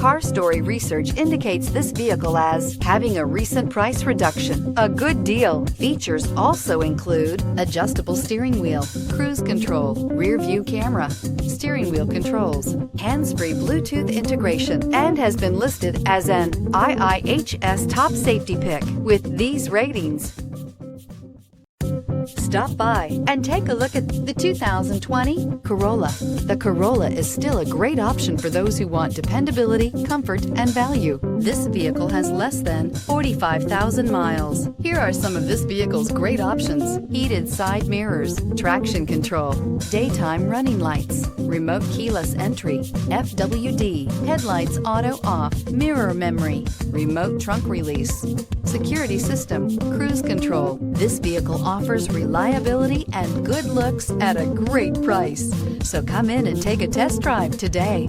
Car Story research indicates this vehicle as having a recent price reduction. A good deal. Features also include adjustable steering wheel, cruise control, rear view camera, steering wheel controls, hands-free Bluetooth integration, and has been listed as an IIHS top safety pick with these ratings. Stop by and take a look at the 2020 Corolla. The Corolla is still a great option for those who want dependability, comfort, and value. This vehicle has less than 45,000 miles. Here are some of this vehicle's great options: heated side mirrors, traction control, daytime running lights, remote keyless entry, FWD, headlights auto off, mirror memory, remote trunk release, security system, cruise control. This vehicle offers reliability and good looks at a great price. So come in and take a test drive today.